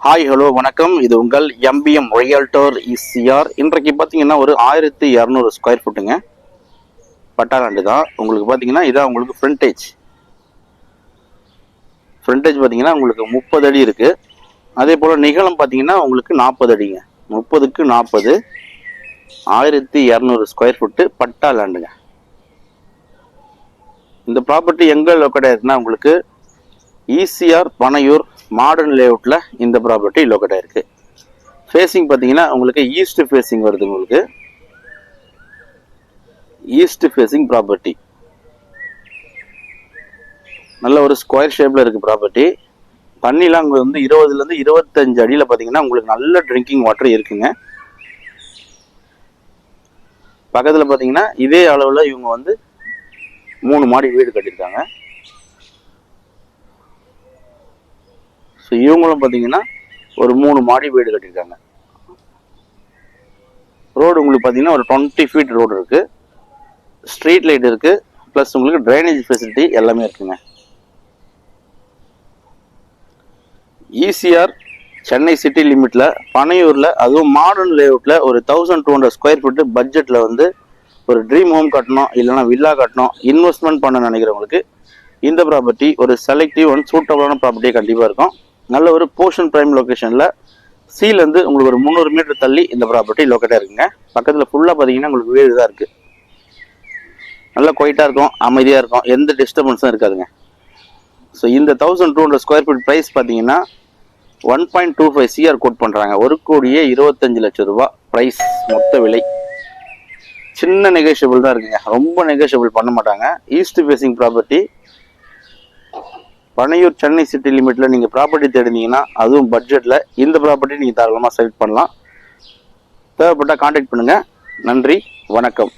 Hi hello வணக்கம். இது உங்கள் எம்பிஎம் ரியல்டர் இசிஆர். இன்றைக்கு பார்த்தீங்கன்னா ஒரு 1200 ஸ்கொயர் ஃபுட்டுங்க, பட்டாலாண்டு தான். உங்களுக்கு பார்த்தீங்கன்னா இதான் உங்களுக்கு ஃப்ரண்டேஜ் பார்த்தீங்கன்னா உங்களுக்கு 30 அடி இருக்குது. அதே போல் நிகழம் பார்த்தீங்கன்னா உங்களுக்கு 40 அடிங்க. 30க்கு 40, 1200 ஸ்கொயர் ஃபுட்டு பட்டாலாண்டுங்க. இந்த ப்ராப்பர்ட்டி எங்கே லொக்கேட் ஆயிருக்குன்னா உங்களுக்கு இசிஆர் பனையூர் மாடர்ன் லேஅவுட்டில் இந்த ப்ராப்பர்ட்டி லொக்கேட் ஆயிருக்கு. ஃபேஸிங் பார்த்தீங்கன்னா உங்களுக்கு ஈஸ்ட் ஃபேஸிங் வருது. உங்களுக்கு ஈஸ்ட் ஃபேஸிங் ப்ராப்பர்ட்டி நல்ல ஒரு ஸ்கொயர் ஷேப்பில் இருக்குது ப்ராப்பர்ட்டி. தண்ணிலாம் அங்கே வந்து 20லேருந்து 25 அடியில் பார்த்தீங்கன்னா உங்களுக்கு நல்ல ட்ரிங்கிங் வாட்டர் இருக்குங்க. பக்கத்தில் பார்த்தீங்கன்னா இதே அளவில் இவங்க வந்து 3 மாடி வீடு கட்டியிருக்காங்க. ஸோ இவங்களும் பார்த்தீங்கன்னா ஒரு 3 மாடி வீடு கட்டியிருக்காங்க. ரோடு உங்களுக்கு பார்த்தீங்கன்னா ஒரு 20 ஃபீட் ரோடு இருக்குது. ஸ்ட்ரீட் லைட் இருக்குது. ப்ளஸ் உங்களுக்கு ட்ரைனேஜ் ஃபெசிலிட்டி எல்லாமே இருக்குங்க. இசிஆர் சென்னை சிட்டி லிமிட்டில் பனையூரில், அதுவும் மாடர்ன் லேஅவுட்டில் ஒரு 1200 ஸ்கொயர் ஃபீட்டு பட்ஜெட்டில் வந்து ஒரு ட்ரீம் ஹோம் கட்டணும், இல்லைனா வில்லா கட்டணும், இன்வெஸ்ட்மெண்ட் பண்ண நினைக்கிறவங்களுக்கு இந்த ப்ராப்பர்ட்டி ஒரு செலக்டிவ் அண்ட் சூட்டபுளான ப்ராப்பர்ட்டியாக கண்டிப்பாக இருக்கும். நல்ல ஒரு போர்ஷன் பிரைம் லொக்கேஷனில் சீலேருந்து உங்களுக்கு ஒரு 300 மீட்டர் தள்ளி இந்த ப்ராப்பர்ட்டி லொக்கேட்டாக இருக்குங்க. பக்கத்தில் ஃபுல்லாக பார்த்தீங்கன்னா உங்களுக்கு வீடு தான் இருக்குது. நல்லா குவைட்டாக இருக்கும், அமைதியாக இருக்கும், எந்த டிஸ்டர்பன்ஸும் இருக்காதுங்க. ஸோ இந்த 1200 ஸ்கொயர் ஃபீட் ப்ரைஸ் பார்த்தீங்கன்னா 1.25 CR கோட் பண்ணுறாங்க. 1,25,00,000 ரூபா ப்ரைஸ் மொத்த விலை. சின்ன நெகோஷியபிள் தான் இருக்குங்க, ரொம்ப நெகோஷியபிள் பண்ண மாட்டாங்க. East facing property Panaiyur Chennai city லிமிட்டில் நீங்கள் ப்ராப்பர்ட்டி தேடினீங்கன்னா, அதுவும் பட்ஜெட்டில் இந்த ப்ராப்பர்ட்டி நீங்கள் தாராளமாக செலக்ட் பண்ணலாம். தேவைப்பட்டால் கான்டாக்ட் பண்ணுங்கள். நன்றி, வணக்கம்.